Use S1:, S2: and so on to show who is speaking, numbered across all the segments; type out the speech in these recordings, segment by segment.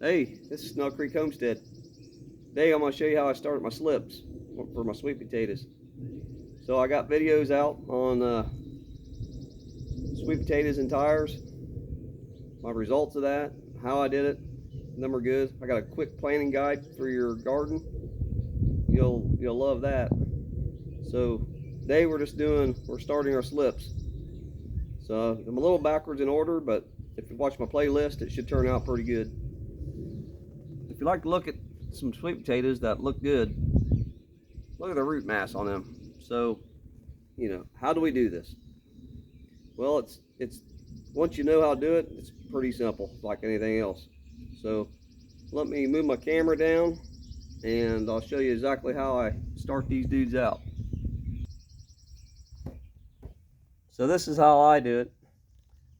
S1: Hey, this is Snug Creek Homestead. Today I'm going to show you how I started my slips for my sweet potatoes. So I got videos out on sweet potatoes and tires, my results of that, how I did it. Them are good. I got a quick planting guide for your garden. You'll love that. So today we're starting our slips. So I'm a little backwards in order, but if you watch my playlist, it should turn out pretty good. If you like to look at some sweet potatoes that look good, look at the root mass on them. So, how do we do this? Well, it's once you know how to do it, it's pretty simple, like anything else. So let me move my camera down and I'll show you exactly how I start these dudes out. So this is how I do it.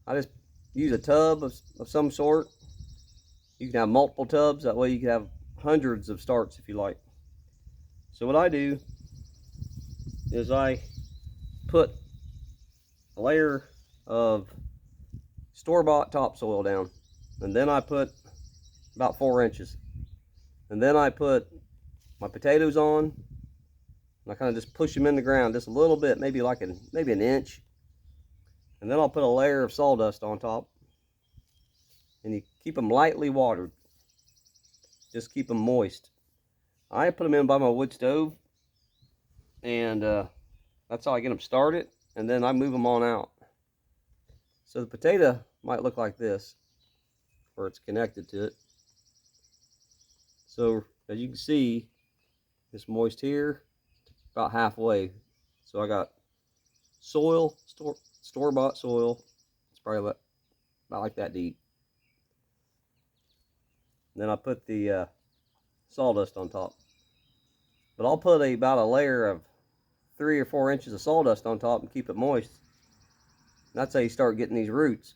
S1: I just use a tub of some sort. You can have multiple tubs, that way you can have hundreds of starts if you like. So what I do is I put a layer of store-bought topsoil down, and then I put about 4 inches, and then I put my potatoes on, and I kind of just push them in the ground just a little bit, maybe an inch, and then I'll put a layer of sawdust on top, and you keep them lightly watered, just keep them moist. I put them in by my wood stove, and that's how I get them started, and then I move them on out. So the potato might look like this, where it's connected to it. So as you can see, it's moist here, about halfway. So I got soil, store-bought soil. It's probably about like that deep. And then I put the sawdust on top. But I'll put about a layer of 3 or 4 inches of sawdust on top and keep it moist. And that's how you start getting these roots,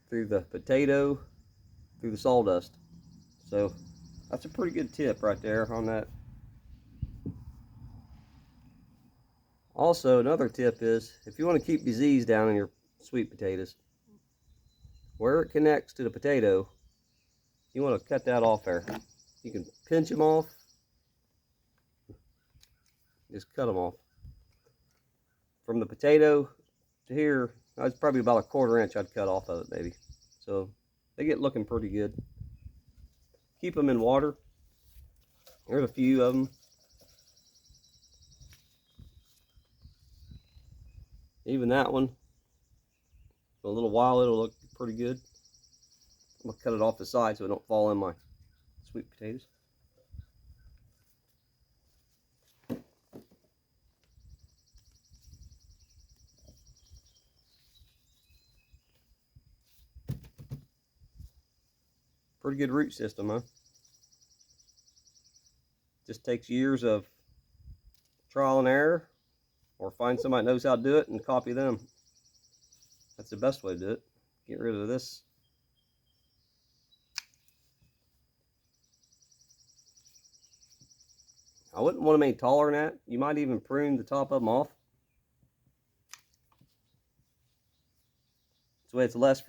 S1: through the potato, through the sawdust. So that's a pretty good tip right there on that. Also, another tip is, if you want to keep disease down in your sweet potatoes, where it connects to the potato, you want to cut that off there. You can pinch them off, just cut them off. From the potato to here, that's probably about a 1/4 inch I'd cut off of it, maybe. So they get looking pretty good. Keep them in water. There's a few of them. Even that one, in a little while it'll look pretty good. I'm gonna cut it off the side so it don't fall in my sweet potatoes. Pretty good root system, huh? Just takes years of trial and error, or find somebody that knows how to do it and copy them. That's the best way to do it. Get rid of this. I wouldn't want them any taller than that. You might even prune the top of them off. This way it's less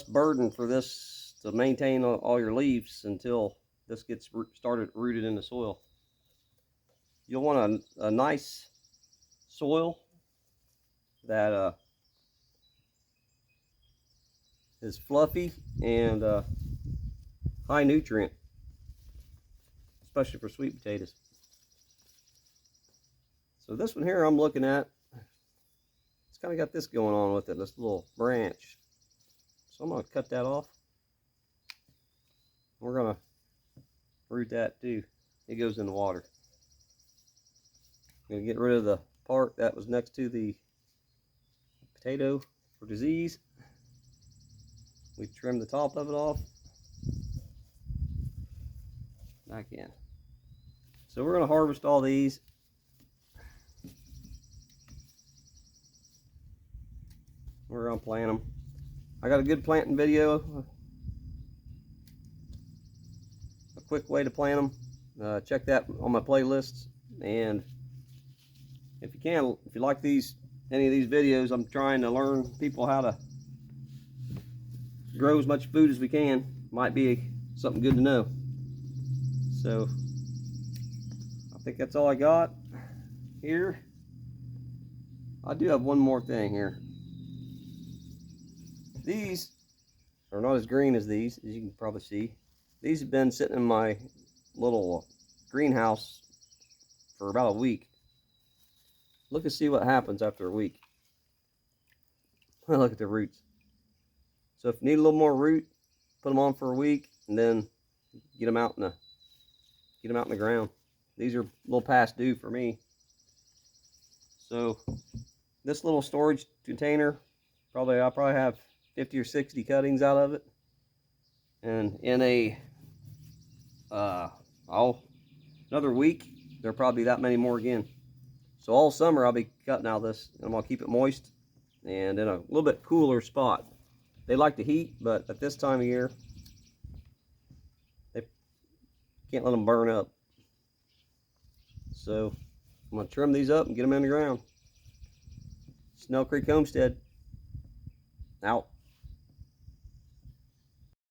S1: burden for this to maintain all your leaves until this gets rooted in the soil. You'll want a nice soil that is fluffy and high nutrient, especially for sweet potatoes. So this one here I'm looking at, it's kind of got this going on with it, this little branch. So I'm going to cut that off. We're going to root that too. It goes in the water. I'm going to get rid of the part that was next to the potato for disease. We trim the top of it off. Back in. So we're going to harvest all these. We're going to plant them. I got a good planting video. A quick way to plant them. Check that on my playlists. And if you like any of these videos, I'm trying to learn people how to grow as much food as we can. Might be something good to know. So I think that's all I got here. I do have one more thing here. These are not as green as these, as you can probably see. These have been sitting in my little greenhouse for about a week. Look and see what happens after a week. Look at the roots. So if you need a little more root, put them on for a week, and then get them out in the ground. These are a little past due for me. So this little storage container, I'll probably have 50 or 60 cuttings out of it, and in another week there'll probably be that many more again. So all summer I'll be cutting out this, and I'm gonna keep it moist and in a little bit cooler spot. They like the heat, but at this time of year they can't let them burn up. So I'm gonna trim these up and get them in the ground. Snell Creek Homestead out.